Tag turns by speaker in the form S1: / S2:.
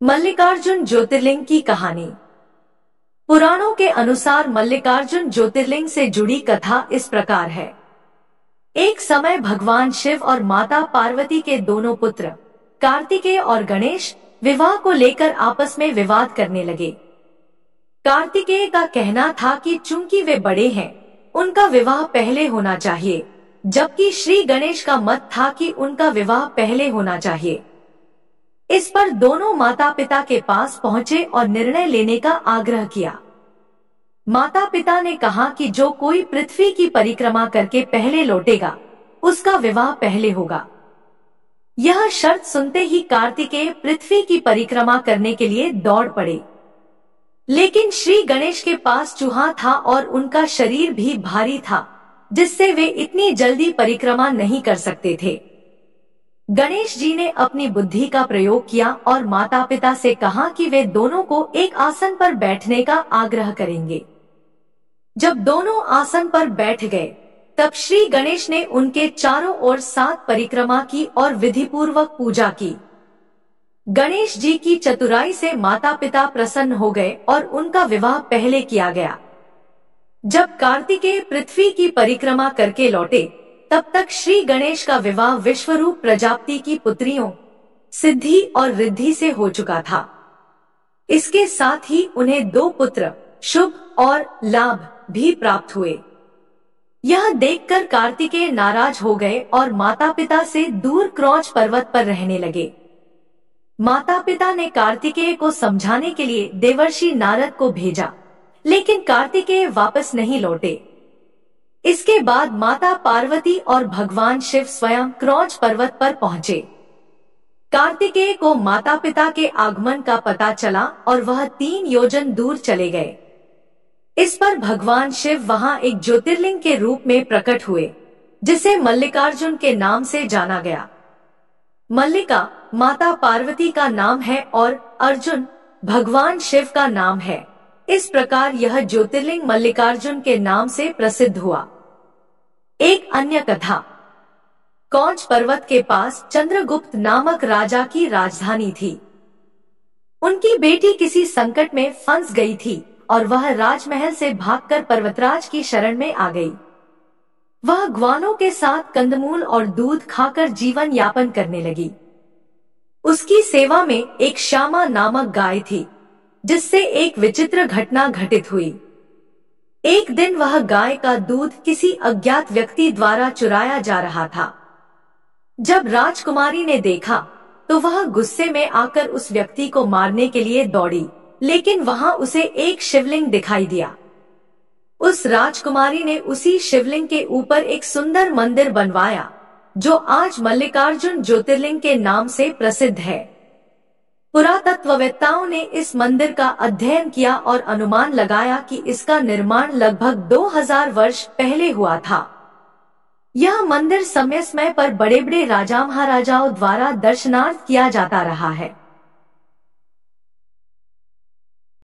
S1: मल्लिकार्जुन ज्योतिर्लिंग की कहानी। पुराणों के अनुसार मल्लिकार्जुन ज्योतिर्लिंग से जुड़ी कथा इस प्रकार है। एक समय भगवान शिव और माता पार्वती के दोनों पुत्र कार्तिकेय और गणेश विवाह को लेकर आपस में विवाद करने लगे। कार्तिकेय का कहना था कि चूंकि वे बड़े हैं, उनका विवाह पहले होना चाहिए, जबकि श्री गणेश का मत था कि उनका विवाह पहले होना चाहिए। इस पर दोनों माता पिता के पास पहुंचे और निर्णय लेने का आग्रह किया। माता पिता ने कहा कि जो कोई पृथ्वी की परिक्रमा करके पहले लौटेगा, उसका विवाह पहले होगा। यह शर्त सुनते ही कार्तिकेय पृथ्वी की परिक्रमा करने के लिए दौड़ पड़े। लेकिन श्री गणेश के पास चूहा था और उनका शरीर भी भारी था, जिससे वे इतनी जल्दी परिक्रमा नहीं कर सकते थे। गणेश जी ने अपनी बुद्धि का प्रयोग किया और माता पिता से कहा कि वे दोनों को एक आसन पर बैठने का आग्रह करेंगे। जब दोनों आसन पर बैठ गए, तब श्री गणेश ने उनके चारों ओर 7 परिक्रमा की और विधिपूर्वक पूजा की। गणेश जी की चतुराई से माता पिता प्रसन्न हो गए और उनका विवाह पहले किया गया। जब कार्तिकेय पृथ्वी की परिक्रमा करके लौटे, तब तक श्री गणेश का विवाह विश्वरूप प्रजापति की पुत्रियों सिद्धि और रिद्धि से हो चुका था। इसके साथ ही उन्हें 2 पुत्र शुभ और लाभ भी प्राप्त हुए। यह देखकर कार्तिकेय नाराज हो गए और माता पिता से दूर क्रौच पर्वत पर रहने लगे। माता पिता ने कार्तिकेय को समझाने के लिए देवर्षि नारद को भेजा, लेकिन कार्तिकेय वापस नहीं लौटे। इसके बाद माता पार्वती और भगवान शिव स्वयं क्रौच पर्वत पर पहुंचे। कार्तिकेय को माता पिता के आगमन का पता चला और वह 3 योजन दूर चले गए। इस पर भगवान शिव वहां एक ज्योतिर्लिंग के रूप में प्रकट हुए, जिसे मल्लिकार्जुन के नाम से जाना गया। मल्लिका माता पार्वती का नाम है और अर्जुन भगवान शिव का नाम है। इस प्रकार यह ज्योतिर्लिंग मल्लिकार्जुन के नाम से प्रसिद्ध हुआ। एक अन्य कथा। कौच पर्वत के पास चंद्रगुप्त नामक राजा की राजधानी थी। उनकी बेटी किसी संकट में फंस गई थी और वह राजमहल से भागकर पर्वतराज की शरण में आ गई। वह ग्वालों के साथ कंदमूल और दूध खाकर जीवन यापन करने लगी। उसकी सेवा में एक श्यामा नामक गाय थी, जिससे एक विचित्र घटना घटित हुई। एक दिन वह गाय का दूध किसी अज्ञात व्यक्ति द्वारा चुराया जा रहा था। जब राजकुमारी ने देखा, तो वह गुस्से में आकर उस व्यक्ति को मारने के लिए दौड़ी, लेकिन वहां उसे एक शिवलिंग दिखाई दिया। उस राजकुमारी ने उसी शिवलिंग के ऊपर एक सुंदर मंदिर बनवाया, जो आज मल्लिकार्जुन ज्योतिर्लिंग के नाम से प्रसिद्ध है। पुरातत्ववेत्ताओं ने इस मंदिर का अध्ययन किया और अनुमान लगाया कि इसका निर्माण लगभग 2000 वर्ष पहले हुआ था। यह मंदिर समय समय पर बड़े बड़े राजा महाराजाओं द्वारा दर्शनार्थ किया जाता रहा है।